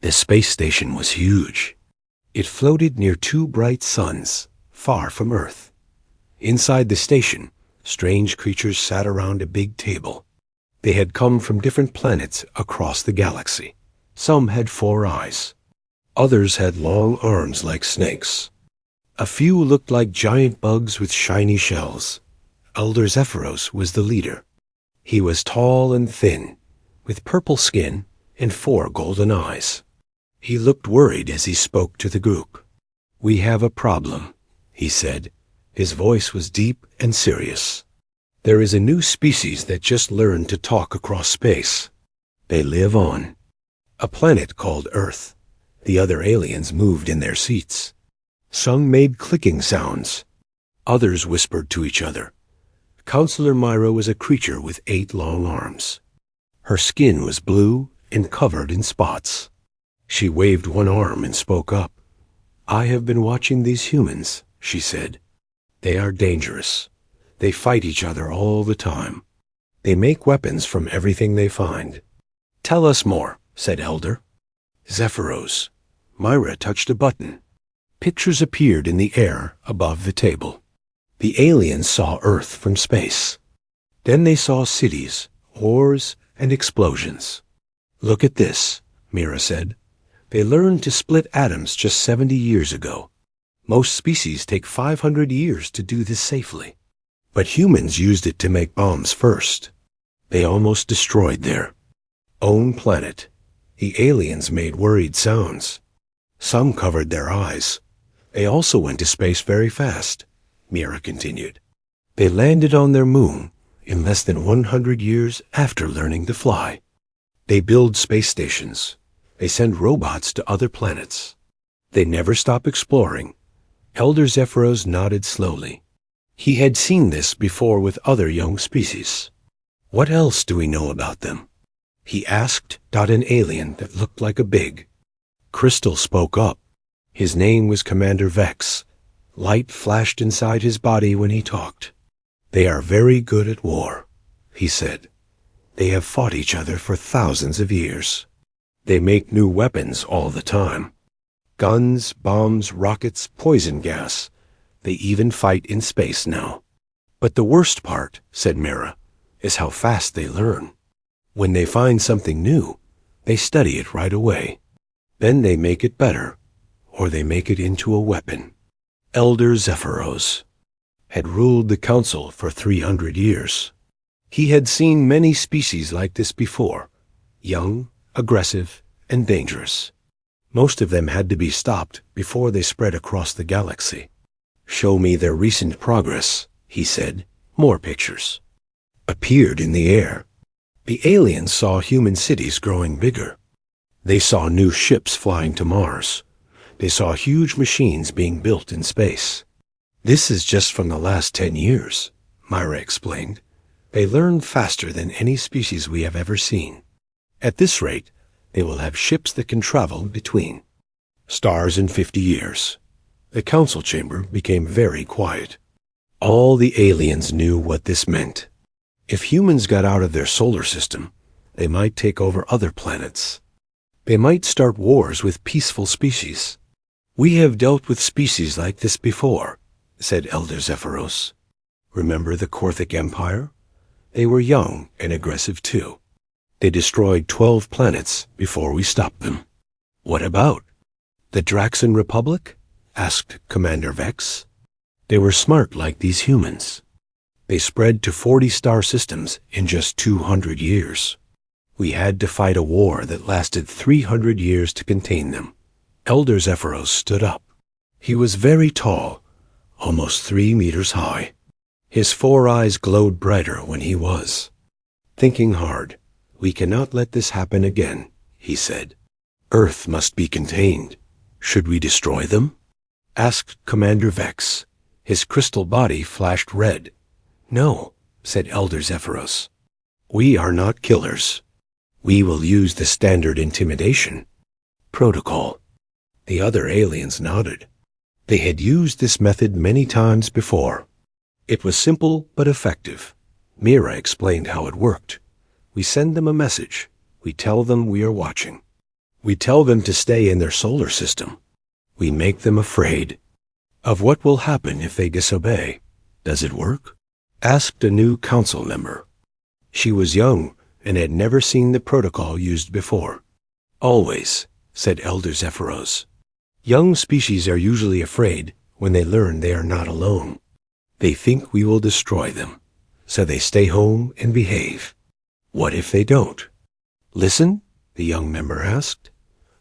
The space station was huge. It floated near two bright suns, far from Earth. Inside the station, strange creatures sat around a big table. They had come from different planets across the galaxy. Some had 4 eyes. Others had long arms like snakes. A few looked like giant bugs with shiny shells. Elder Zephyros was the leader. He was tall and thin, with purple skin and 4 golden eyes. He looked worried as he spoke to the group. "We have a problem," he said. His voice was deep and serious. "There is a new species that just learned to talk across space. They live on a planet called Earth." The other aliens moved in their seats. Some made clicking sounds. Others whispered to each other. Counselor Myra was a creature with 8 long arms. Her skin was blue and covered in spots. She waved one arm and spoke up. "I have been watching these humans," she said. "They are dangerous. They fight each other all the time. They make weapons from everything they find." "Tell us more," said Elder. "Zephyros." Myra touched a button. Pictures appeared in the air above the table. The aliens saw Earth from space. Then they saw cities, wars, and explosions. "Look at this," Myra said. "They learned to split atoms just 70 years ago. Most species take 500 years to do this safely. But humans used it to make bombs first. They almost destroyed their own planet." The aliens made worried sounds. Some covered their eyes. "They also went to space very fast," Myra continued. "They landed on their moon in less than 100 years after learning to fly. They build space stations. They send robots to other planets. They never stop exploring." Elder Zephyros nodded slowly. He had seen this before with other young species. "What else do we know about them?" he asked an alien that looked like a big. Crystal spoke up. His name was Commander Vex. Light flashed inside his body when he talked. "They are very good at war," he said. "They have fought each other for thousands of years. They make new weapons all the time. Guns, bombs, rockets, poison gas. They even fight in space now. But the worst part," said Myra, "is how fast they learn. When they find something new, they study it right away. Then they make it better, or they make it into a weapon." Elder Zephyros had ruled the council for 300 years. He had seen many species like this before, young, aggressive, and dangerous. Most of them had to be stopped before they spread across the galaxy. "Show me their recent progress," he said. More pictures appeared in the air. The aliens saw human cities growing bigger. They saw new ships flying to Mars. They saw huge machines being built in space. "This is just from the last 10 years, Myra explained. "They learn faster than any species we have ever seen. At this rate, they will have ships that can travel between stars in 50 years. The council chamber became very quiet. All the aliens knew what this meant. If humans got out of their solar system, they might take over other planets. They might start wars with peaceful species. "We have dealt with species like this before," said Elder Zephyros. "Remember the Korthic Empire? They were young and aggressive too. They destroyed 12 planets before we stopped them." "What about the Draxan Republic?" asked Commander Vex. "They were smart like these humans. They spread to 40 star systems in just 200 years. We had to fight a war that lasted 300 years to contain them." Elder Zephyros stood up. He was very tall, almost 3 meters high. His 4 eyes glowed brighter when he was thinking hard. "We cannot let this happen again," he said. "Earth must be contained. Should we destroy them?" asked Commander Vex. His crystal body flashed red. "No," said Elder Zephyros. "We are not killers. We will use the standard intimidation protocol." The other aliens nodded. They had used this method many times before. It was simple but effective. Myra explained how it worked. "We send them a message. We tell them we are watching. We tell them to stay in their solar system. We make them afraid of what will happen if they disobey. Does it work? Asked a new council member. She was young and had never seen the protocol used before. Always, said Elder Zephyros. Young species are usually afraid when they learn they are not alone. They think we will destroy them, so they stay home and behave. What if they don't? Listen? The young member asked.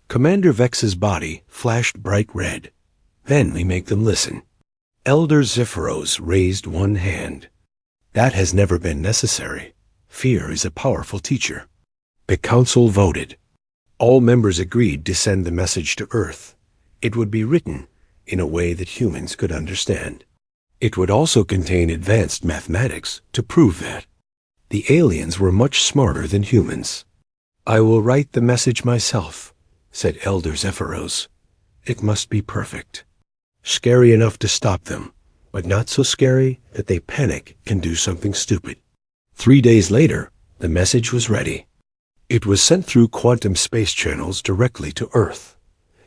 Commander Vex's body flashed bright red. Then we make them listen. Elder Zephyros raised one hand. That has never been necessary. Fear is a powerful teacher. The council voted. All members agreed to send the message to Earth. It would be written in a way that humans could understand. It would also contain advanced mathematics to prove that. The aliens were much smarter than humans. I will write the message myself, said Elder Zephyros. It must be perfect. Scary enough to stop them, but not so scary that they panic and do something stupid. 3 days later, the message was ready. It was sent through quantum space channels directly to Earth.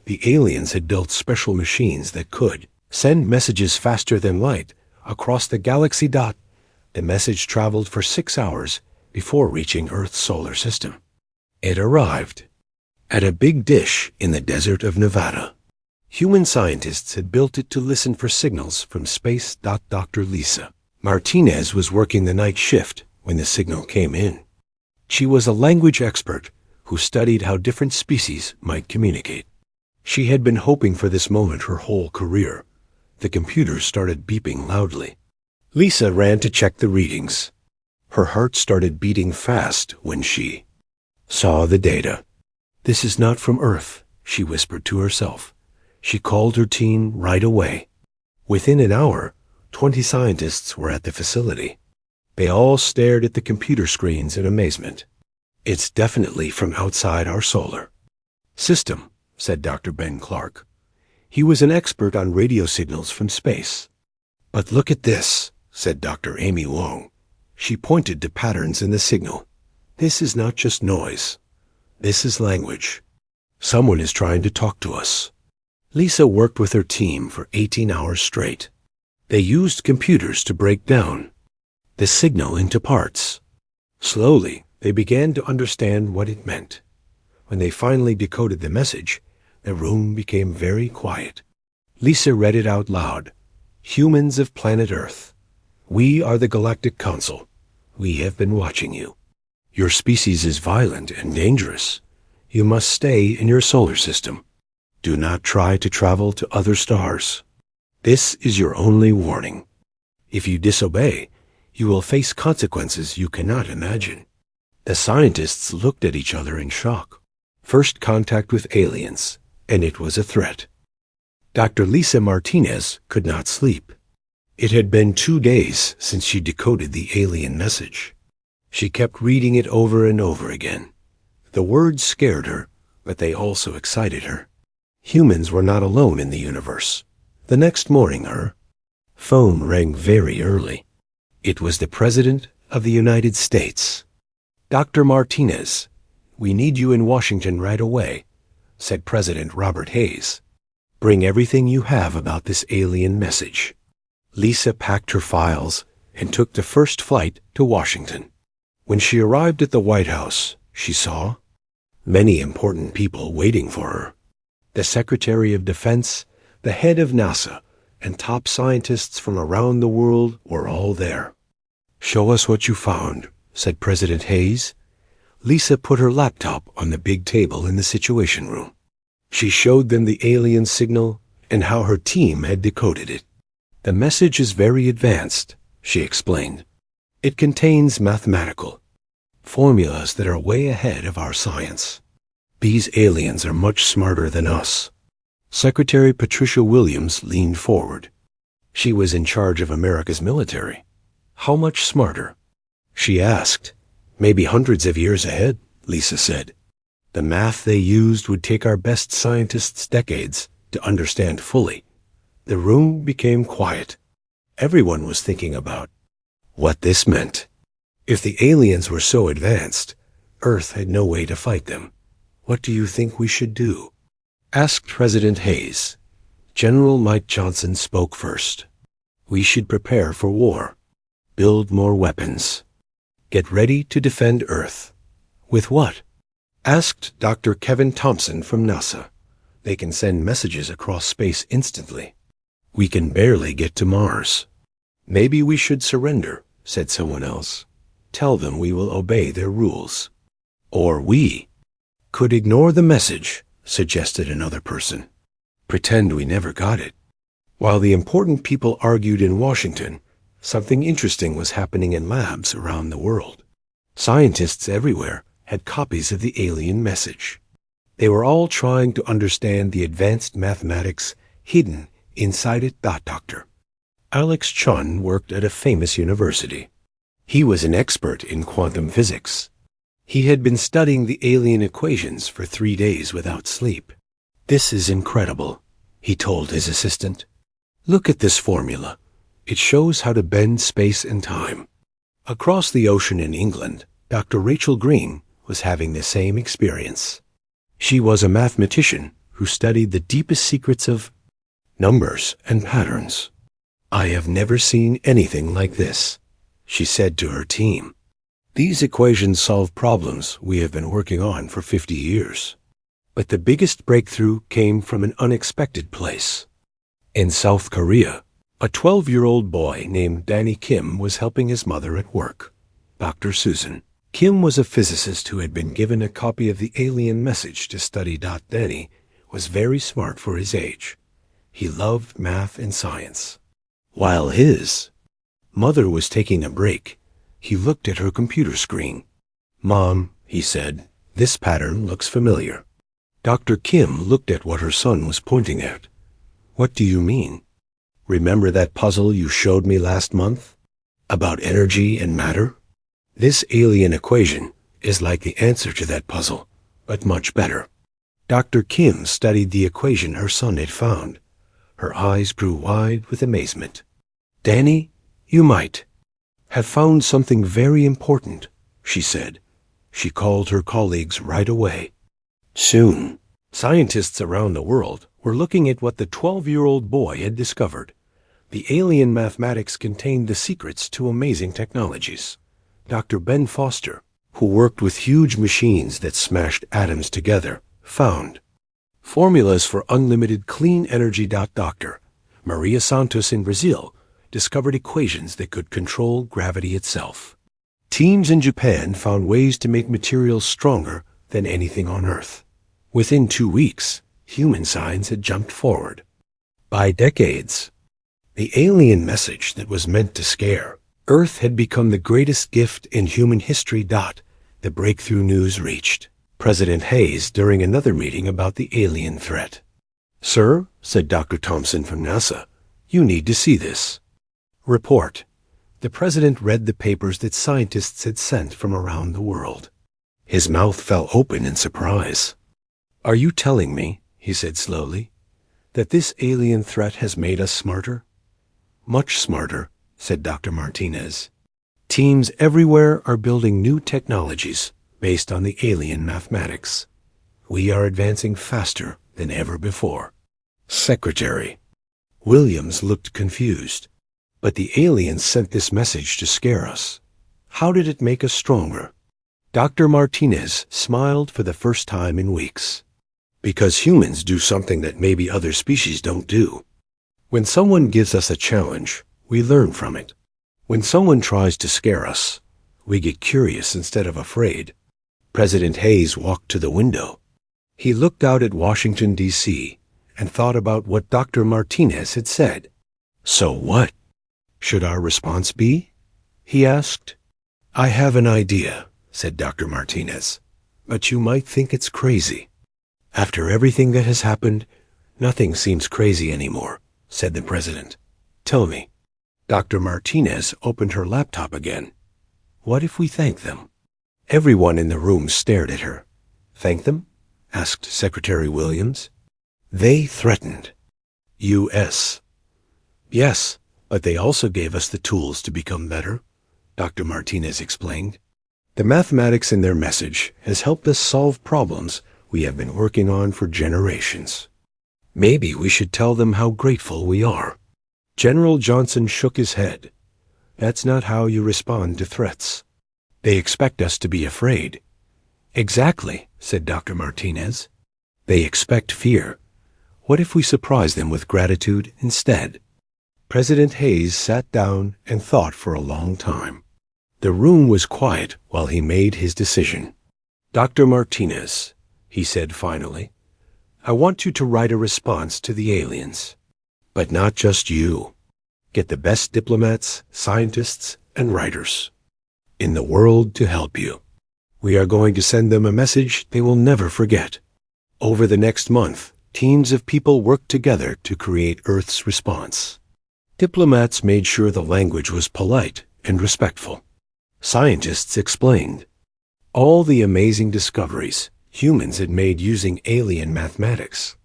The aliens had built special machines that could send messages faster than light across the galaxy. The message traveled for 6 hours before reaching Earth's solar system. It arrived at a big dish in the desert of Nevada. Human scientists had built it to listen for signals from space. Dr. Lisa Martinez was working the night shift when the signal came in. She was a language expert who studied how different species might communicate. She had been hoping for this moment her whole career. The computer started beeping loudly. Lisa ran to check the readings. Her heart started beating fast when she saw the data. This is not from Earth, she whispered to herself. She called her team right away. Within an hour, 20 scientists were at the facility. They all stared at the computer screens in amazement. It's definitely from outside our solar system, said Dr. Ben Clark. He was an expert on radio signals from space. But look at this, said Dr. Amy Wong. She pointed to patterns in the signal. This is not just noise. This is language. Someone is trying to talk to us. Lisa worked with her team for 18 hours straight. They used computers to break down the signal into parts. Slowly, they began to understand what it meant. When they finally decoded the message, the room became very quiet. Lisa read it out loud. Humans of planet Earth, we are the Galactic Council. We have been watching you. Your species is violent and dangerous. You must stay in your solar system. Do not try to travel to other stars. This is your only warning. If you disobey, you will face consequences you cannot imagine. The scientists looked at each other in shock. First contact with aliens, and it was a threat. Dr. Lisa Martinez could not sleep. It had been 2 days since she decoded the alien message. She kept reading it over and over again. The words scared her, but they also excited her. Humans were not alone in the universe. The next morning, her phone rang very early. It was the President of the United States. Dr. Martinez, we need you in Washington right away, said President Robert Hayes. Bring everything you have about this alien message. Lisa packed her files and took the first flight to Washington. When she arrived at the White House, she saw many important people waiting for her. The Secretary of Defense, the head of NASA, and top scientists from around the world were all there. Show us what you found, said President Hayes. Lisa put her laptop on the big table in the Situation Room. She showed them the alien signal and how her team had decoded it. The message is very advanced, she explained. It contains mathematical formulas that are way ahead of our science. These aliens are much smarter than us. Secretary Patricia Williams leaned forward. She was in charge of America's military. How much smarter? She asked. Maybe hundreds of years ahead, Lisa said. The math they used would take our best scientists decades to understand fully. The room became quiet. Everyone was thinking about what this meant. If the aliens were so advanced, Earth had no way to fight them. What do you think we should do? Asked President Hayes. General Mike Johnson spoke first. We should prepare for war. Build more weapons. Get ready to defend Earth. With what? Asked Dr. Kevin Thompson from NASA. They can send messages across space instantly. We can barely get to Mars. Maybe we should surrender, said someone else. Tell them we will obey their rules. Or we could ignore the message, suggested another person. Pretend we never got it. While the important people argued in Washington, something interesting was happening in labs around the world. Scientists everywhere had copies of the alien message. They were all trying to understand the advanced mathematics hidden inside it. Dr. Alex Chun worked at a famous university. He was an expert in quantum physics. He had been studying the alien equations for 3 days without sleep. This is incredible, he told his assistant. Look at this formula. It shows how to bend space and time. Across the ocean in England, Dr. Rachel Green was having the same experience. She was a mathematician who studied the deepest secrets of numbers and patterns. I have never seen anything like this, she said to her team. These equations solve problems we have been working on for 50 years. But the biggest breakthrough came from an unexpected place. In South Korea, a 12-year-old boy named Danny Kim was helping his mother at work, Dr. Susan. Kim was a physicist who had been given a copy of the alien message to study. Danny was very smart for his age. He loved math and science. While his mother was taking a break, he looked at her computer screen. Mom, he said, this pattern looks familiar. Dr. Kim looked at what her son was pointing at. What do you mean? Remember that puzzle you showed me last month? About energy and matter? This alien equation is like the answer to that puzzle, but much better. Dr. Kim studied the equation her son had found. Her eyes grew wide with amazement. Danny, you might have found something very important, she said. She called her colleagues right away. Soon, scientists around the world were looking at what the 12-year-old boy had discovered. The alien mathematics contained the secrets to amazing technologies. Dr. Ben Foster, who worked with huge machines that smashed atoms together, found formulas for unlimited clean energy. Dr. Maria Santos in Brazil discovered equations that could control gravity itself. Teams in Japan found ways to make materials stronger than anything on Earth. Within 2 weeks, human science had jumped forward. By decades, the alien message that was meant to scare Earth had become the greatest gift in human history. The breakthrough news reached President Hayes during another meeting about the alien threat. Sir, said Dr. Thompson from NASA, you need to see this. Report. The president read the papers that scientists had sent from around the world. His mouth fell open in surprise. Are you telling me, he said slowly, that this alien threat has made us smarter? Much smarter, said Dr. Martinez. Teams everywhere are building new technologies based on the alien mathematics. We are advancing faster than ever before. Secretary Williams looked confused. But the aliens sent this message to scare us. How did it make us stronger? Dr. Martinez smiled for the first time in weeks. Because humans do something that maybe other species don't do. When someone gives us a challenge, we learn from it. When someone tries to scare us, we get curious instead of afraid. President Hayes walked to the window. He looked out at Washington, D.C., and thought about what Dr. Martinez had said. So what should our response be? He asked. I have an idea, said Dr. Martinez, but you might think it's crazy. After everything that has happened, nothing seems crazy anymore, said the president. Tell me. Dr. Martinez opened her laptop again. What if we thank them? Everyone in the room stared at her. Thank them? Asked Secretary Williams. They threatened. U.S. Yes, but they also gave us the tools to become better, Dr. Martinez explained. The mathematics in their message has helped us solve problems we have been working on for generations. Maybe we should tell them how grateful we are." General Johnson shook his head. "That's not how you respond to threats. They expect us to be afraid." "Exactly," said Dr. Martinez. "They expect fear. What if we surprise them with gratitude instead?" President Hayes sat down and thought for a long time. The room was quiet while he made his decision. "Dr. Martinez," he said finally, "I want you to write a response to the aliens. But not just you. Get the best diplomats, scientists, and writers in the world to help you. We are going to send them a message they will never forget. Over the next month, teams of people worked together to create Earth's response. Diplomats made sure the language was polite and respectful. Scientists explained all the amazing discoveries humans had made using alien mathematics.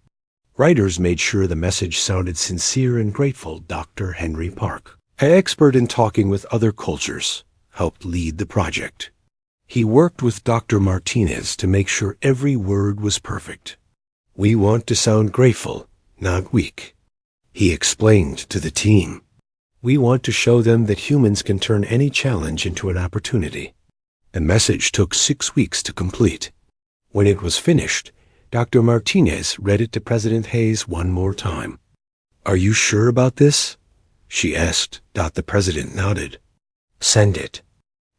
Writers made sure the message sounded sincere and grateful. Dr. Henry Park, an expert in talking with other cultures, helped lead the project. He worked with Dr. Martinez to make sure every word was perfect. "We want to sound grateful, not weak," he explained to the team. "We want to show them that humans can turn any challenge into an opportunity." The message took 6 weeks to complete. When it was finished, Dr. Martinez read it to President Hayes one more time. "Are you sure about this?" she asked. The president nodded. "Send it."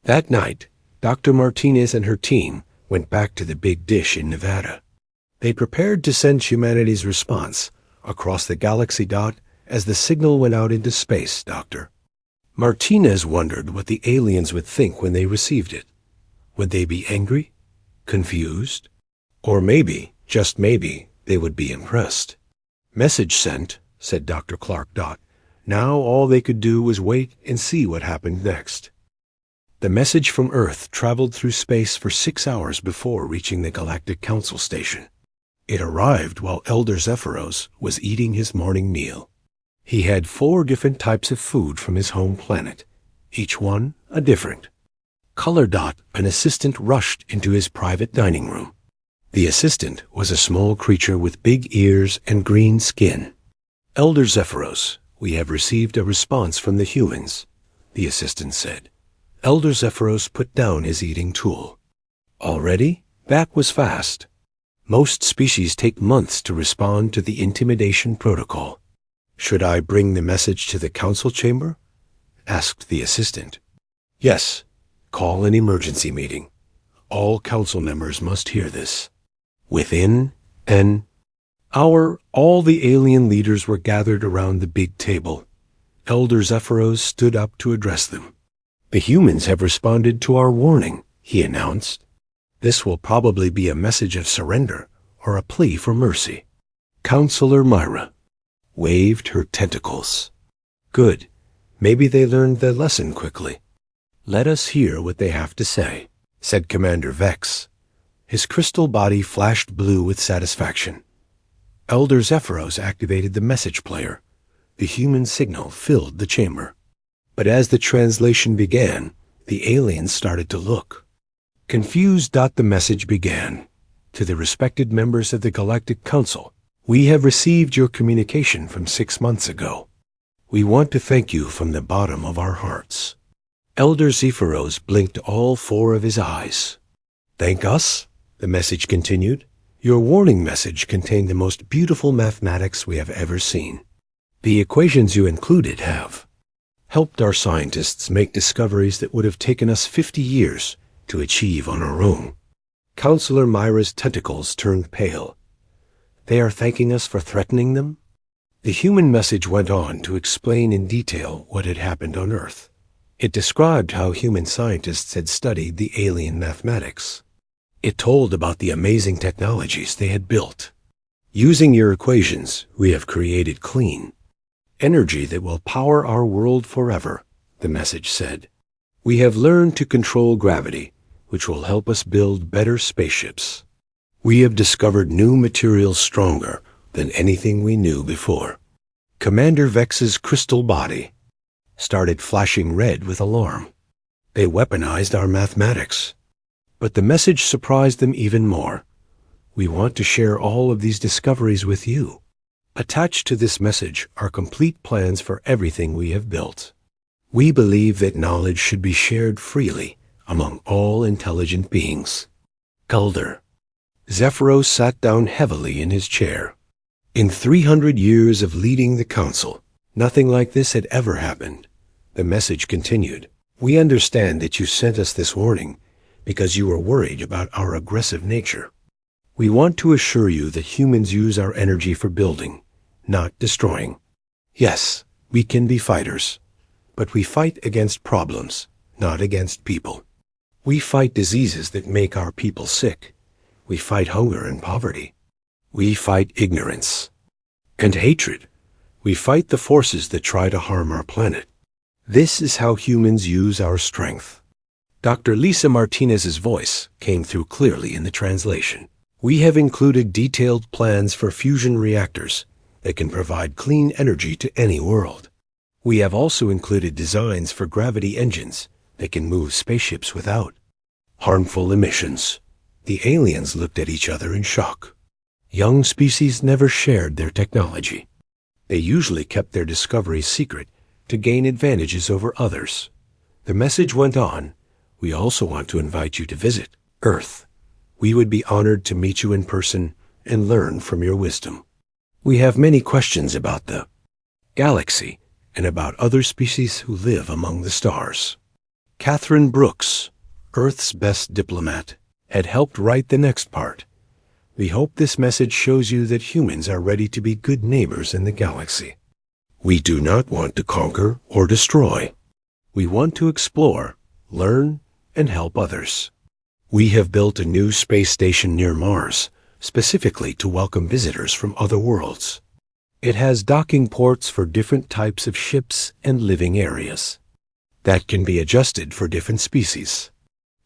That night, Dr. Martinez and her team went back to the big dish in Nevada. They prepared to send humanity's response across the galaxy. As the signal went out into space, Dr. Martinez wondered what the aliens would think when they received it. Would they be angry? Confused? Or maybe, just maybe, they would be impressed. "Message sent," said Dr. Clark. Now all they could do was wait and see what happened next. The message from Earth traveled through space for 6 hours before reaching the Galactic Council Station. It arrived while Elder Zephyros was eating his morning meal. He had 4 different types of food from his home planet, each one a different color. An assistant rushed into his private dining room. The assistant was a small creature with big ears and green skin. "Elder Zephyros, we have received a response from the humans," the assistant said. Elder Zephyros put down his eating tool. "Already? That was fast. Most species take months to respond to the intimidation protocol." "Should I bring the message to the council chamber?" asked the assistant. "Yes. Call an emergency meeting. All council members must hear this." Within an hour, all the alien leaders were gathered around the big table. Elder Zephyros stood up to address them. "The humans have responded to our warning," he announced. "This will probably be a message of surrender or a plea for mercy." Counselor Myra waved her tentacles. "Good. Maybe they learned their lesson quickly." "Let us hear what they have to say," said Commander Vex. His crystal body flashed blue with satisfaction. Elder Zephyros activated the message player. The human signal filled the chamber. But as the translation began, the aliens started to look confused. The message began. "To the respected members of the Galactic Council, we have received your communication from 6 months ago. We want to thank you from the bottom of our hearts." Elder Zephyros blinked all 4 of his eyes. "Thank us?" the message continued. "Your warning message contained the most beautiful mathematics we have ever seen. The equations you included have helped our scientists make discoveries that would have taken us 50 years to achieve on our own." Counselor Myra's tentacles turned pale. "They are thanking us for threatening them?" The human message went on to explain in detail what had happened on Earth. It described how human scientists had studied the alien mathematics. It told about the amazing technologies they had built. "Using your equations, we have created clean energy that will power our world forever," the message said. "We have learned to control gravity, which will help us build better spaceships. We have discovered new materials stronger than anything we knew before." Commander Vex's crystal body started flashing red with alarm. "They weaponized our mathematics." But the message surprised them even more. We want to share all of these discoveries with you. Attached to this message are complete plans for everything we have built. We believe that knowledge should be shared freely among all intelligent beings. Elder Zephyros sat down heavily in his chair. In 300 years of leading the council, nothing like this had ever happened. The message continued. We understand that you sent us this warning because you were worried about our aggressive nature. We want to assure you that humans use our energy for building, not destroying. Yes, we can be fighters, but we fight against problems, not against people. We fight diseases that make our people sick. We fight hunger and poverty. We fight ignorance and hatred. We fight the forces that try to harm our planet. This is how humans use our strength. Dr. Lisa Martinez's voice came through clearly in the translation. We have included detailed plans for fusion reactors that can provide clean energy to any world. We have also included designs for gravity engines that can move spaceships without harmful emissions. The aliens looked at each other in shock. Young species never shared their technology. They usually kept their discoveries secret to gain advantages over others. The message went on. We also want to invite you to visit Earth. We would be honored to meet you in person and learn from your wisdom. We have many questions about the galaxy and about other species who live among the stars. Catherine Brooks, Earth's best diplomat, had helped write the next part. We hope this message shows you that humans are ready to be good neighbors in the galaxy. We do not want to conquer or destroy. We want to explore, learn, and help others. We have built a new space station near Mars, specifically to welcome visitors from other worlds. It has docking ports for different types of ships and living areas that can be adjusted for different species.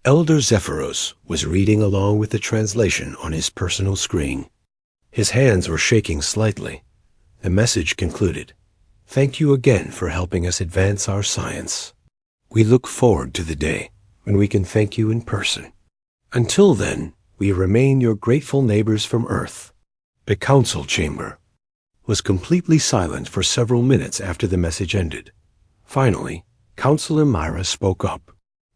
Elder Zephyros was reading along with the translation on his personal screen. His hands were shaking slightly. The message concluded. Thank you again for helping us advance our science. We look forward to the day when we can thank you in person. Until then, we remain your grateful neighbors from Earth. The council chamber was completely silent for several minutes after the message ended. Finally, Counselor Myra spoke up.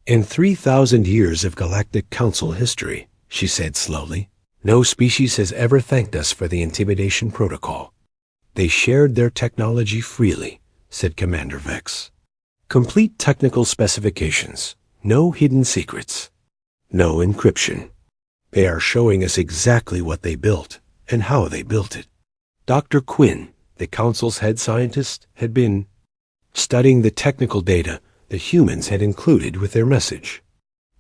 In 3,000 years of Galactic Council history, she said slowly, no species has ever thanked us for the intimidation protocol. They shared their technology freely, said Commander Vex. Complete technical specifications, no hidden secrets, no encryption. They are showing us exactly what they built and how they built it. Dr. Quinn, the Council's head scientist, had been studying the technical data that humans had included with their message.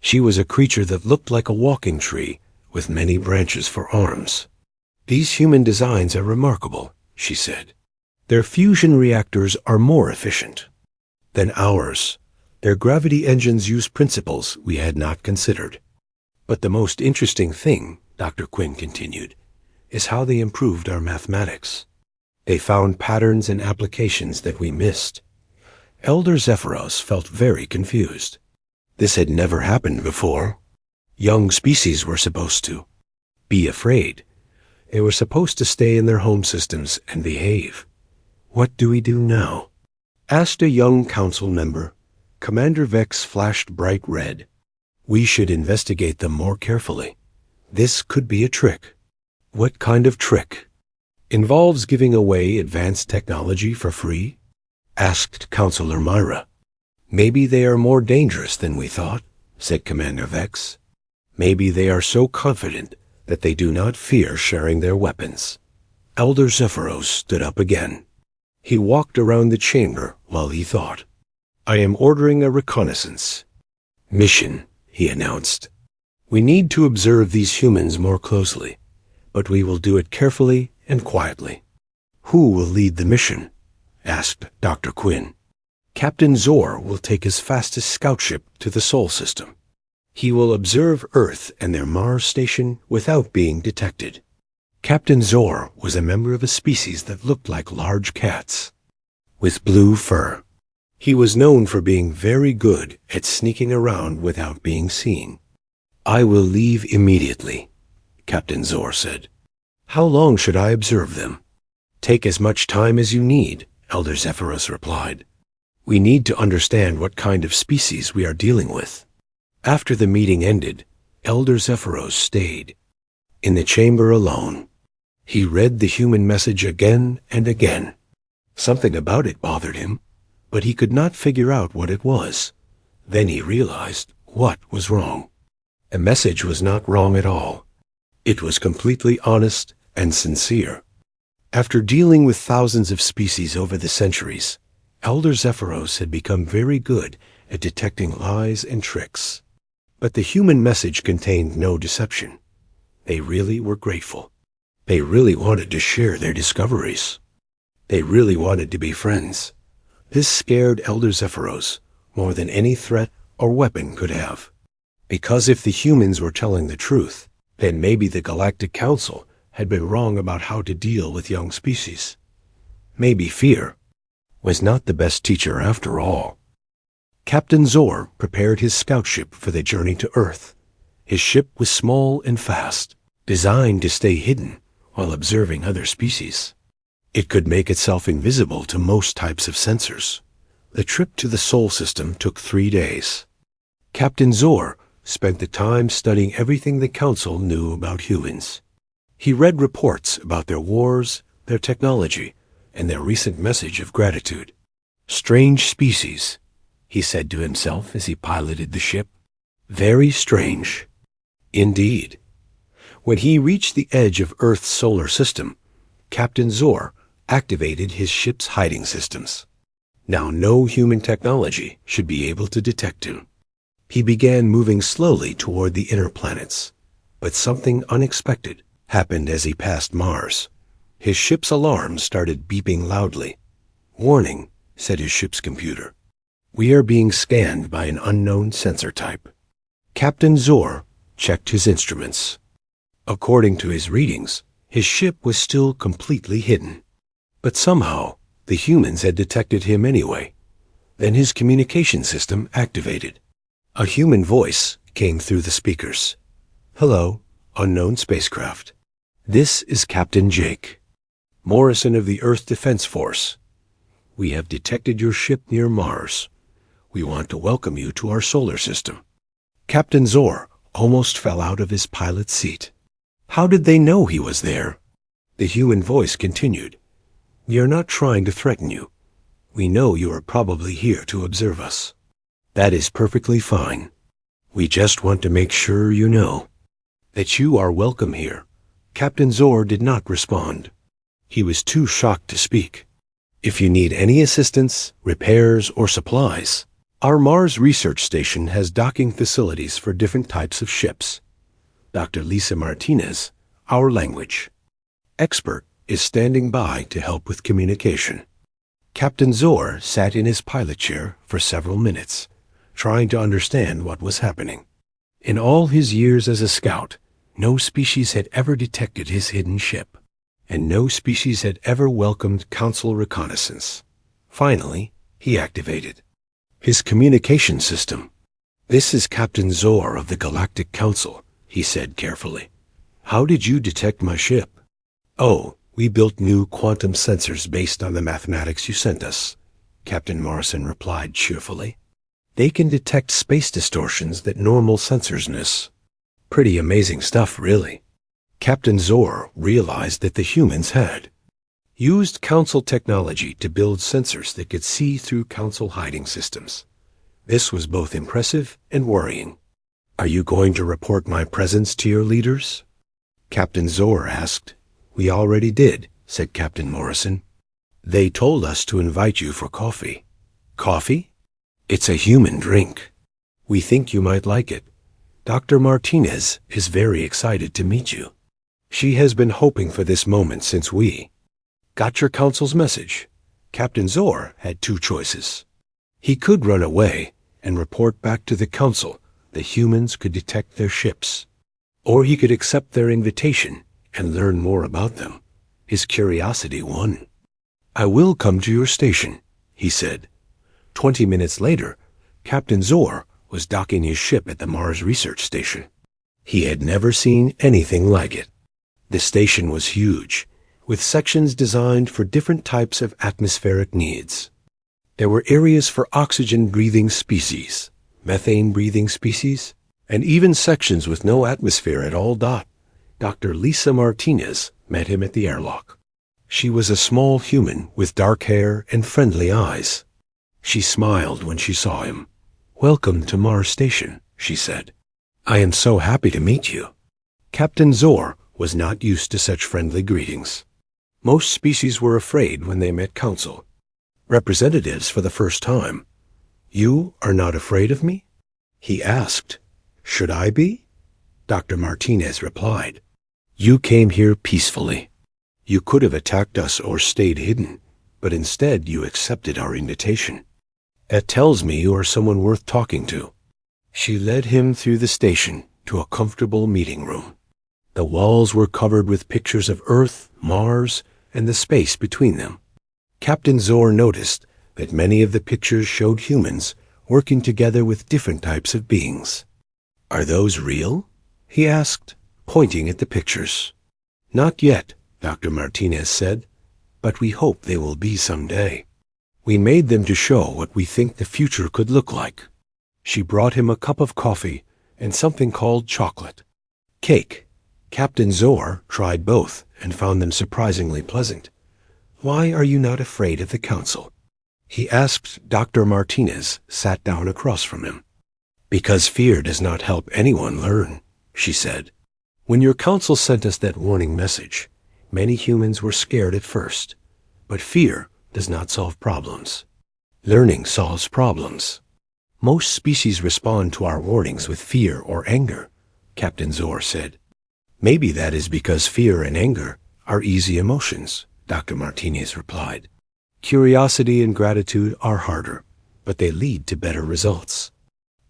She was a creature that looked like a walking tree with many branches for arms. These human designs are remarkable, she said. Their fusion reactors are more efficient than ours. Their gravity engines use principles we had not considered. But the most interesting thing, Dr. Quinn continued, is how they improved our mathematics. They found patterns and applications that we missed. Elder Zephyros felt very confused. This had never happened before. Young species were supposed to be afraid. They were supposed to stay in their home systems and behave. What do we do now? Asked a young council member. Commander Vex flashed bright red. We should investigate them more carefully. This could be a trick. What kind of trick? Involves giving away advanced technology for free? Asked Counselor Myra. Maybe they are more dangerous than we thought, said Commander Vex. Maybe they are so confident that they do not fear sharing their weapons. Elder Zephyros stood up again. He walked around the chamber while he thought. I am ordering a reconnaissance mission, he announced. We need to observe these humans more closely, but we will do it carefully and quietly. Who will lead the mission? Asked Dr. Quinn. Captain Zor will take his fastest scout ship to the Sol system. He will observe Earth and their Mars station without being detected. Captain Zor was a member of a species that looked like large cats, with blue fur. He was known for being very good at sneaking around without being seen. I will leave immediately, Captain Zor said. How long should I observe them? Take as much time as you need, Elder Zephyros replied. We need to understand what kind of species we are dealing with. After the meeting ended, Elder Zephyros stayed in the chamber alone. He read the human message again and again. Something about it bothered him, but he could not figure out what it was. Then he realized what was wrong. A message was not wrong at all. It was completely honest and sincere. After dealing with thousands of species over the centuries, Elder Zephyros had become very good at detecting lies and tricks. But the human message contained no deception. They really were grateful. They really wanted to share their discoveries. They really wanted to be friends. This scared Elder Zephyros more than any threat or weapon could have. Because if the humans were telling the truth, then maybe the Galactic Council had been wrong about how to deal with young species. Maybe fear was not the best teacher after all. Captain Zor prepared his scout ship for the journey to Earth. His ship was small and fast, designed to stay hidden while observing other species. It could make itself invisible to most types of sensors. The trip to the Sol system took 3 days. Captain Zor spent the time studying everything the Council knew about humans. He read reports about their wars, their technology, and their recent message of gratitude. Strange species, he said to himself as he piloted the ship. Very strange. Indeed. When he reached the edge of Earth's solar system, Captain Zor activated his ship's hiding systems. Now no human technology should be able to detect him. He began moving slowly toward the inner planets, but something unexpected happened as he passed Mars. His ship's alarm started beeping loudly. Warning, said his ship's computer. We are being scanned by an unknown sensor type. Captain Zor checked his instruments. According to his readings, his ship was still completely hidden. But somehow, the humans had detected him anyway. Then his communication system activated. A human voice came through the speakers. Hello, unknown spacecraft. This is Captain Jake Morrison of the Earth Defense Force. We have detected your ship near Mars. We want to welcome you to our solar system. Captain Zor almost fell out of his pilot's seat. How did they know he was there? The human voice continued. We are not trying to threaten you. We know you are probably here to observe us. That is perfectly fine. We just want to make sure you know that you are welcome here. Captain Zor did not respond. He was too shocked to speak. If you need any assistance, repairs, or supplies, our Mars research station has docking facilities for different types of ships. Dr. Lisa Martinez, our language expert, is standing by to help with communication. Captain Zor sat in his pilot chair for several minutes, trying to understand what was happening. In all his years as a scout, no species had ever detected his hidden ship, and no species had ever welcomed Council reconnaissance. Finally, he activated his communication system. This is Captain Zor of the Galactic Council, he said carefully. How did you detect my ship? Oh, we built new quantum sensors based on the mathematics you sent us, Captain Morrison replied cheerfully. They can detect space distortions that normal sensors miss. Pretty amazing stuff, really. Captain Zor realized that the humans had used Council technology to build sensors that could see through Council hiding systems. This was both impressive and worrying. Are you going to report my presence to your leaders? Captain Zor asked. We already did, said Captain Morrison. They told us to invite you for coffee. Coffee? It's a human drink. We think you might like it. Dr. Martinez is very excited to meet you. She has been hoping for this moment since we got your Council's message. Captain Zor had 2 choices. He could run away and report back to the Council that humans could detect their ships, or he could accept their invitation and learn more about them. His curiosity won. I will come to your station, he said. 20 minutes later, Captain Zor was docking his ship at the Mars research station. He had never seen anything like it. The station was huge, with sections designed for different types of atmospheric needs. There were areas for oxygen-breathing species, methane-breathing species, and even sections with no atmosphere at all. Dr. Lisa Martinez met him at the airlock. She was a small human with dark hair and friendly eyes. She smiled when she saw him. "Welcome to Mars Station," she said. "I am so happy to meet you." Captain Zor was not used to such friendly greetings. Most species were afraid when they met Council representatives for the first time. "You are not afraid of me?" he asked. "Should I be?" Dr. Martinez replied. "You came here peacefully. You could have attacked us or stayed hidden, but instead you accepted our invitation. That tells me you are someone worth talking to." She led him through the station to a comfortable meeting room. The walls were covered with pictures of Earth, Mars, and the space between them. Captain Zor noticed that many of the pictures showed humans working together with different types of beings. "Are those real?" he asked, pointing at the pictures. "Not yet," Dr. Martinez said, "but we hope they will be someday. We made them to show what we think the future could look like." She brought him a cup of coffee and something called chocolate cake. Captain Zor tried both and found them surprisingly pleasant. "Why are you not afraid of the Council?" he asked. Dr. Martinez sat down across from him. "Because fear does not help anyone learn," she said. "When your Council sent us that warning message, many humans were scared at first. But fear does not solve problems. Learning solves problems. Most species respond to our warnings with fear or anger," Captain Zor said. "Maybe that is because fear and anger are easy emotions," Dr. Martinez replied. "Curiosity and gratitude are harder, but they lead to better results."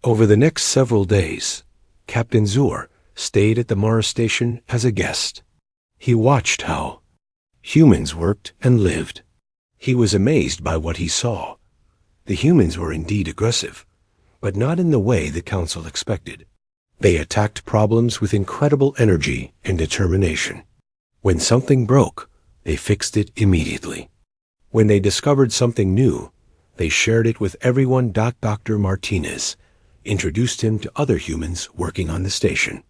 Over the next several days, Captain Zor stayed at the Mars Station as a guest. He watched how humans worked and lived. He was amazed by what he saw. The humans were indeed aggressive, but not in the way the Council expected. They attacked problems with incredible energy and determination. When something broke, they fixed it immediately. When they discovered something new, they shared it with everyone. Dr. Martinez introduced him to other humans working on the station.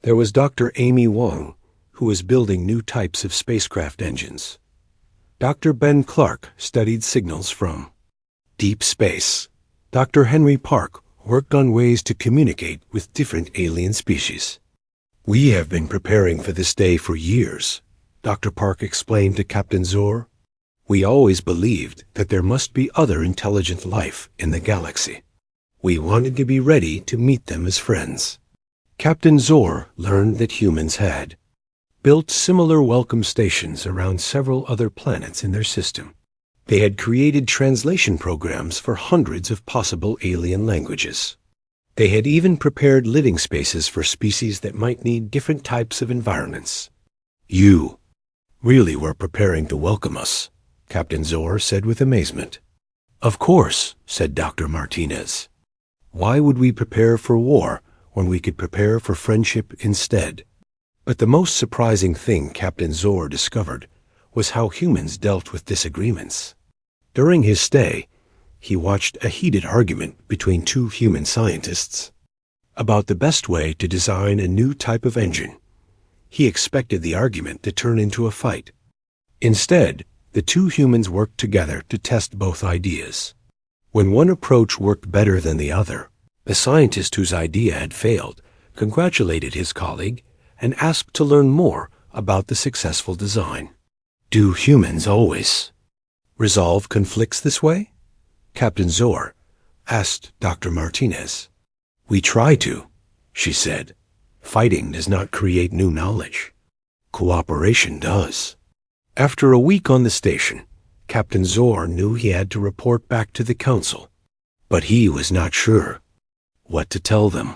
There was Dr. Amy Wong, who was building new types of spacecraft engines. Dr. Ben Clark studied signals from deep space. Dr. Henry Park worked on ways to communicate with different alien species. "We have been preparing for this day for years," Dr. Park explained to Captain Zor. "We always believed that there must be other intelligent life in the galaxy. We wanted to be ready to meet them as friends." Captain Zor learned that humans had built similar welcome stations around several other planets in their system. They had created translation programs for hundreds of possible alien languages. They had even prepared living spaces for species that might need different types of environments. "You really were preparing to welcome us," Captain Zor said with amazement. "Of course," said Dr. Martinez. "Why would we prepare for war when we could prepare for friendship instead?" But the most surprising thing Captain Zor discovered was how humans dealt with disagreements. During his stay, he watched a heated argument between two human scientists about the best way to design a new type of engine. He expected the argument to turn into a fight. Instead, the two humans worked together to test both ideas. When one approach worked better than the other, the scientist whose idea had failed congratulated his colleague and asked to learn more about the successful design. "Do humans always resolve conflicts this way?" Captain Zor asked Dr. Martinez. "We try to," she said. "Fighting does not create new knowledge. Cooperation does." After a week on the station, Captain Zor knew he had to report back to the Council, but he was not sure what to tell them.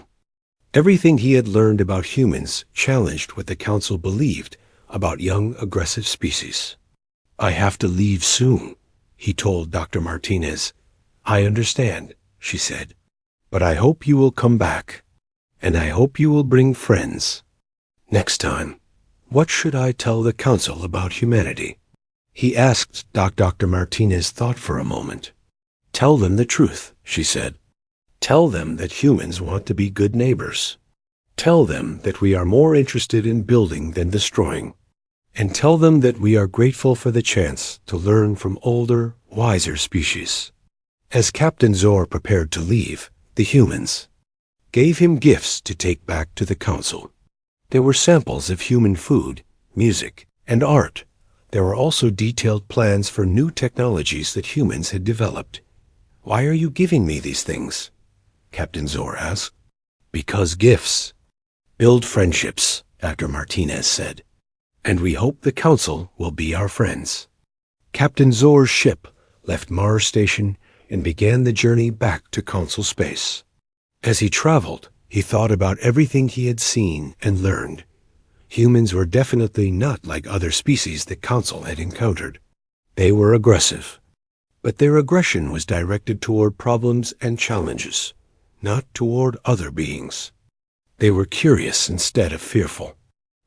Everything he had learned about humans challenged what the Council believed about young, aggressive species. "I have to leave soon," he told Dr. Martinez. "I understand," she said, "but I hope you will come back." and I hope you will bring friends. Next time, what should I tell the council about humanity? He asked. Dr. Martinez thought for a moment. Tell them the truth, she said. Tell them that humans want to be good neighbors. Tell them that we are more interested in building than destroying. And tell them that we are grateful for the chance to learn from older, wiser species. As Captain Zor prepared to leave, the humans gave him gifts to take back to the council. There were samples of human food, music, and art. There were also detailed plans for new technologies that humans had developed. Why are you giving me these things? Captain Zor asked. Because gifts build friendships, Dr. Martinez said. And we hope the council will be our friends. Captain Zor's ship left Mars Station and began the journey back to council space. As he traveled, he thought about everything he had seen and learned. Humans were definitely not like other species the council had encountered. They were aggressive, but their aggression was directed toward problems and challenges, not toward other beings. They were curious instead of fearful.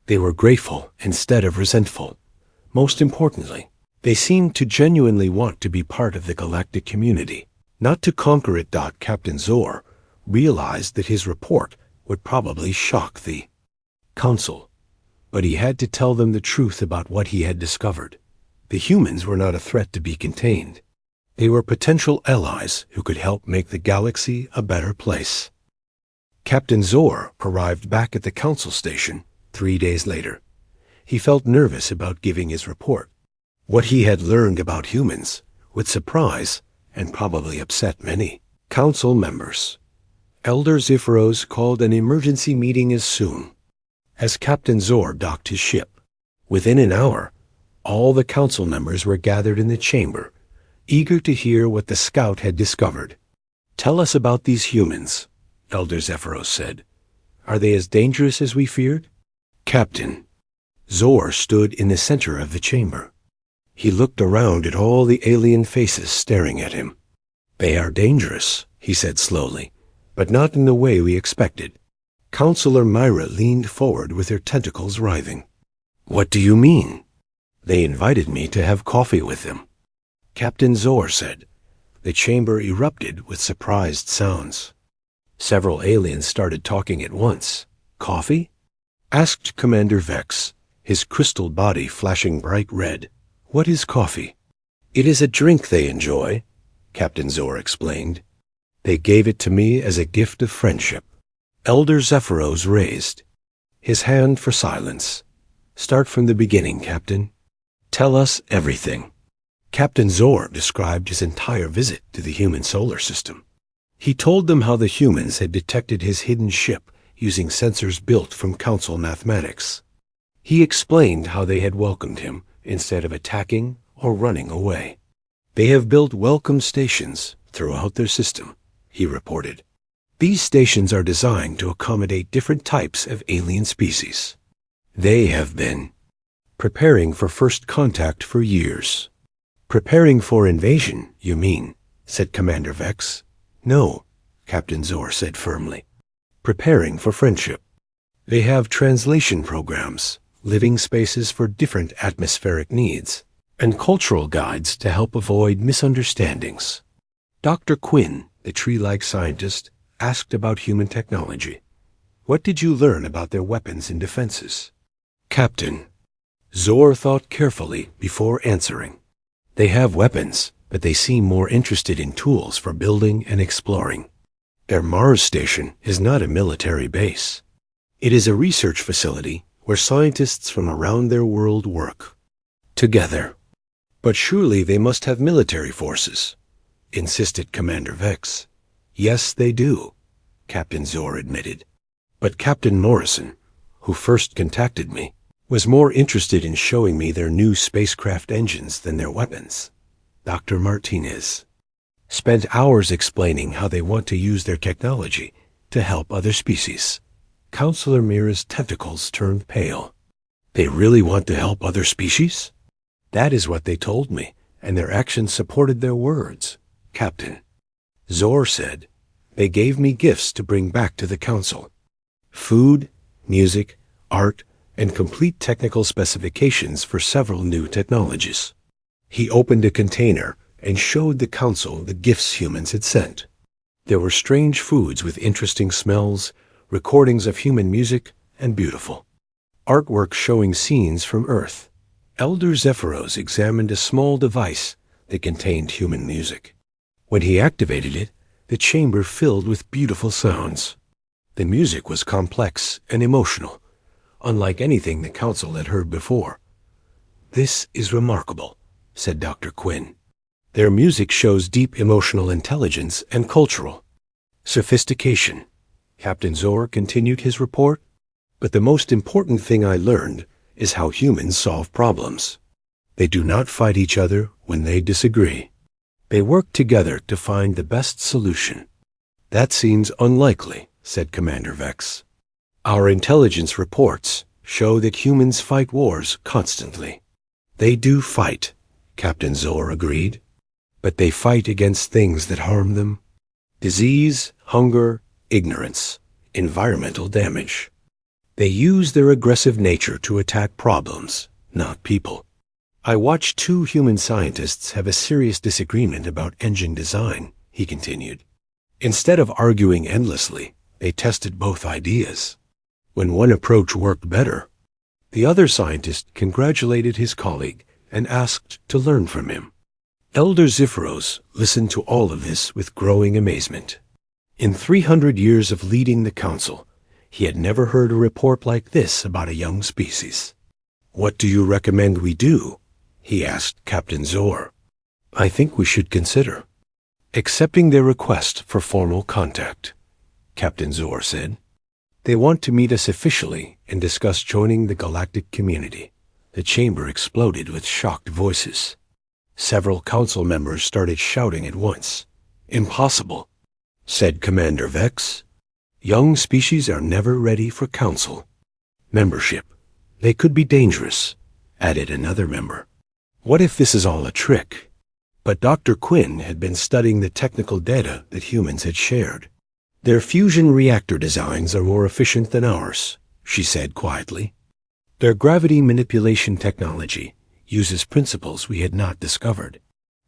They were grateful instead of resentful. Most importantly, they seemed to genuinely want to be part of the galactic community, not to conquer it. Captain Zor realized that his report would probably shock the council, but he had to tell them the truth about what he had discovered. The humans were not a threat to be contained. They were potential allies who could help make the galaxy a better place. Captain Zor arrived back at the council station 3 days later. He felt nervous about giving his report. What he had learned about humans would surprise and probably upset many council members. Elder Zephyros called an emergency meeting as soon as Captain Zor docked his ship. Within an hour, all the council members were gathered in the chamber, eager to hear what the scout had discovered. Tell us about these humans, Elder Zephyros said. Are they as dangerous as we feared? Captain Zor stood in the center of the chamber. He looked around at all the alien faces staring at him. They are dangerous, he said slowly, but not in the way we expected. Counselor Myra leaned forward with her tentacles writhing. What do you mean? They invited me to have coffee with them, Captain Zor said. The chamber erupted with surprised sounds. Several aliens started talking at once. Coffee? Asked Commander Vex, his crystal body flashing bright red. What is coffee? It is a drink they enjoy, Captain Zor explained. They gave it to me as a gift of friendship. Elder Zephyros raised his hand for silence. Start from the beginning, Captain. Tell us everything. Captain Zor described his entire visit to the human solar system. He told them how the humans had detected his hidden ship using sensors built from council mathematics. He explained how they had welcomed him instead of attacking or running away. They have built welcome stations throughout their system, he reported. These stations are designed to accommodate different types of alien species. They have been preparing for first contact for years. Preparing for invasion, you mean, said Commander Vex. No, Captain Zor said firmly. Preparing for friendship. They have translation programs, living spaces for different atmospheric needs, and cultural guides to help avoid misunderstandings. Dr. Quinn, the tree-like scientist, asked about human technology. What did you learn about their weapons and defenses? Captain Zor thought carefully before answering. They have weapons, but they seem more interested in tools for building and exploring. Their Mars station is not a military base. It is a research facility where scientists from around their world work together. But surely they must have military forces, insisted Commander Vex. Yes, they do, Captain Zor admitted. But Captain Morrison, who first contacted me, was more interested in showing me their new spacecraft engines than their weapons. Dr. Martinez spent hours explaining how they want to use their technology to help other species. Counselor Mira's tentacles turned pale. They really want to help other species? That is what they told me, and their actions supported their words, Captain Zor said. They gave me gifts to bring back to the council. food, music, art, and complete technical specifications for several new technologies. He opened a container and showed the council the gifts humans had sent. There were strange foods with interesting smells, recordings of human music, and beautiful artwork showing scenes from Earth. Elder Zephyros examined a small device that contained human music. When he activated it, the chamber filled with beautiful sounds. The music was complex and emotional, unlike anything the council had heard before. "This is remarkable," said Dr. Quinn. "Their music shows deep emotional intelligence and cultural sophistication." Captain Zor continued his report. "But the most important thing I learned is how humans solve problems. They do not fight each other when they disagree. They work together to find the best solution." "That seems unlikely," said Commander Vex. "Our intelligence reports show that humans fight wars constantly." "They do fight," Captain Zor agreed. "But they fight against things that harm them. Disease, hunger, ignorance, environmental damage. They use their aggressive nature to attack problems, not people. I watched two human scientists have a serious disagreement about engine design," he continued. "Instead of arguing endlessly, they tested both ideas. When one approach worked better, the other scientist congratulated his colleague and asked to learn from him." Elder Zephyros listened to all of this with growing amazement. In 300 years of leading the council, he had never heard a report like this about a young species. "What do you recommend we do?" he asked Captain Zor. "I think we should consider accepting their request for formal contact," Captain Zor said. "They want to meet us officially and discuss joining the galactic community." The chamber exploded with shocked voices. Several council members started shouting at once. "Impossible," said Commander Vex. "Young species are never ready for council membership. They could be dangerous," added another member. "What if this is all a trick?" But Dr. Quinn had been studying the technical data that humans had shared. "Their fusion reactor designs are more efficient than ours," she said quietly. "Their gravity manipulation technology uses principles we had not discovered.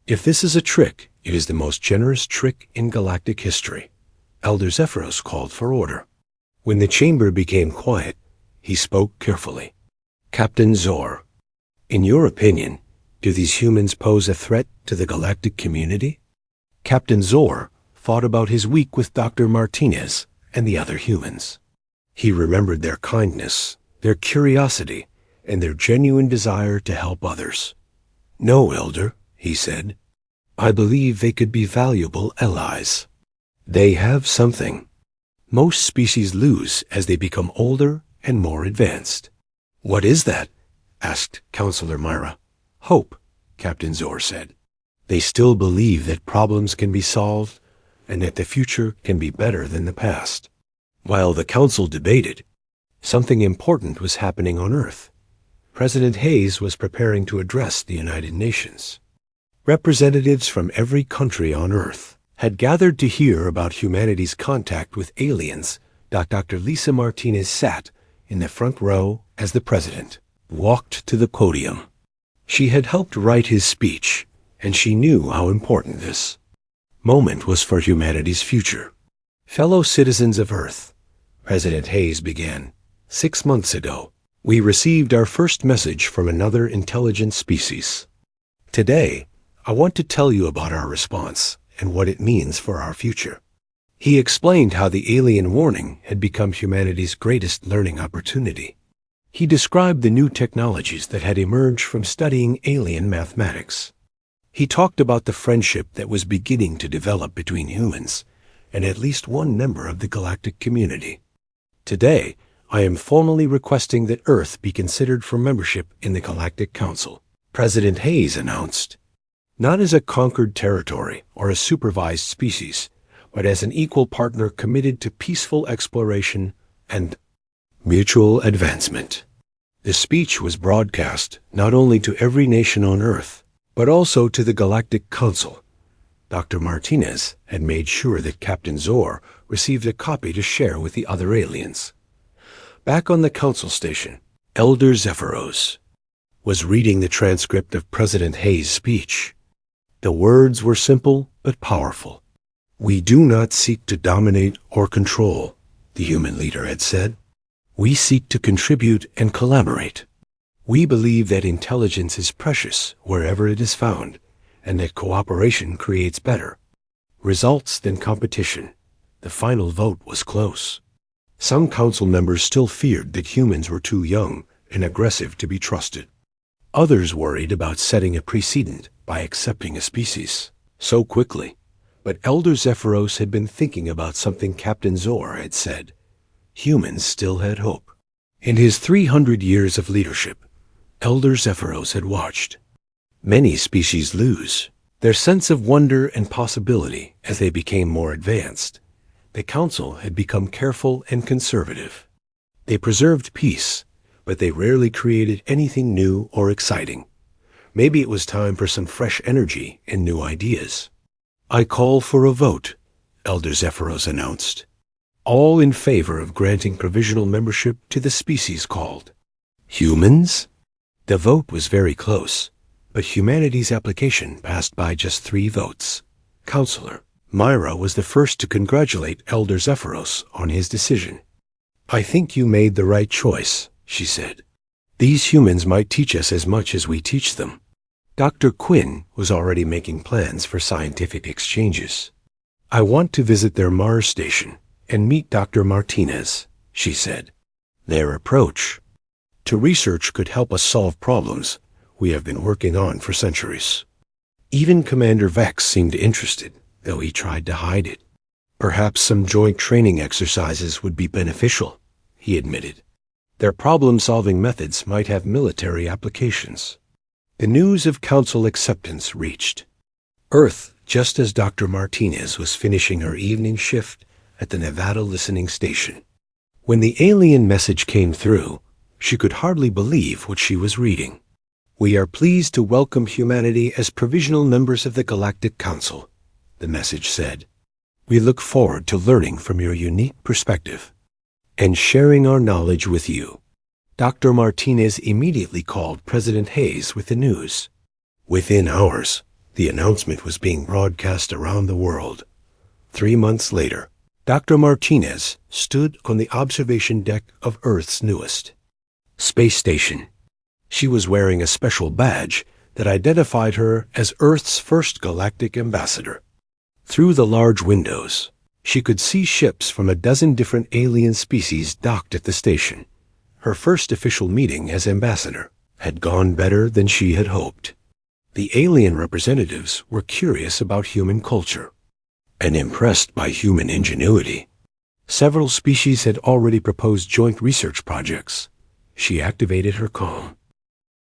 If this is a trick, it is the most generous trick in galactic history." Elder Zephyros called for order. When the chamber became quiet, he spoke carefully. "Captain Zor, in your opinion, do these humans pose a threat to the galactic community?" Captain Zor thought about his week with Dr. Martinez and the other humans. He remembered their kindness, their curiosity, and their genuine desire to help others. "No, Elder," he said. "I believe they could be valuable allies. They have something most species lose as they become older and more advanced." "What is that?" asked Counselor Myra. "Hope," Captain Zor said. "They still believe that problems can be solved and that the future can be better than the past." While the council debated, something important was happening on Earth. President Hayes was preparing to address the United Nations. Representatives from every country on Earth had gathered to hear about humanity's contact with aliens. Dr. Lisa Martinez sat in the front row as the president walked to the podium. She had helped write his speech, and she knew how important this moment was for humanity's future. "Fellow citizens of Earth," President Hayes began, "6 months ago, we received our first message from another intelligent species. Today, I want to tell you about our response and what it means for our future." He explained how the alien warning had become humanity's greatest learning opportunity. He described the new technologies that had emerged from studying alien mathematics. He talked about the friendship that was beginning to develop between humans and at least one member of the galactic community. "Today, I am formally requesting that Earth be considered for membership in the Galactic Council," President Hayes announced. "Not as a conquered territory or a supervised species, but as an equal partner committed to peaceful exploration and mutual advancement." The speech was broadcast not only to every nation on Earth, but also to the Galactic Council. Dr. Martinez had made sure that Captain Zor received a copy to share with the other aliens. Back on the council station, Elder Zephyros was reading the transcript of President Hayes' speech. The words were simple but powerful. "We do not seek to dominate or control," the human leader had said. "We seek to contribute and collaborate. We believe that intelligence is precious wherever it is found, and that cooperation creates better results than competition." The final vote was close. Some council members still feared that humans were too young and aggressive to be trusted. Others worried about setting a precedent by accepting a species so quickly. But Elder Zephyros had been thinking about something Captain Zor had said. Humans still had hope. In his 300 years of leadership, Elder Zephyros had watched many species lose their sense of wonder and possibility as they became more advanced. The council had become careful and conservative. They preserved peace, but they rarely created anything new or exciting. Maybe it was time for some fresh energy and new ideas. "I call for a vote," Elder Zephyros announced. "All in favor of granting provisional membership to the species called humans?" The vote was very close, but humanity's application passed by just 3 votes. Counselor Myra was the first to congratulate Elder Zephyros on his decision. "I think you made the right choice," she said. "These humans might teach us as much as we teach them." Dr. Quinn was already making plans for scientific exchanges. "I want to visit their Mars station and meet Dr. Martinez," she said. "Their approach to research could help us solve problems we have been working on for centuries." Even Commander Vex seemed interested, though he tried to hide it. "Perhaps some joint training exercises would be beneficial," he admitted. "Their problem-solving methods might have military applications." The news of council acceptance reached Earth just as Dr. Martinez was finishing her evening shift at the Nevada listening station. When the alien message came through, she could hardly believe what she was reading. "We are pleased to welcome humanity as provisional members of the Galactic Council," the message said. "We look forward to learning from your unique perspective and sharing our knowledge with you." Dr. Martinez immediately called President Hayes with the news. Within hours, the announcement was being broadcast around the world. 3 months later, Dr. Martinez stood on the observation deck of Earth's newest space station. She was wearing a special badge that identified her as Earth's first galactic ambassador. Through the large windows, she could see ships from a dozen different alien species docked at the station. Her first official meeting as ambassador had gone better than she had hoped. The alien representatives were curious about human culture and impressed by human ingenuity. Several species had already proposed joint research projects. She activated her calm.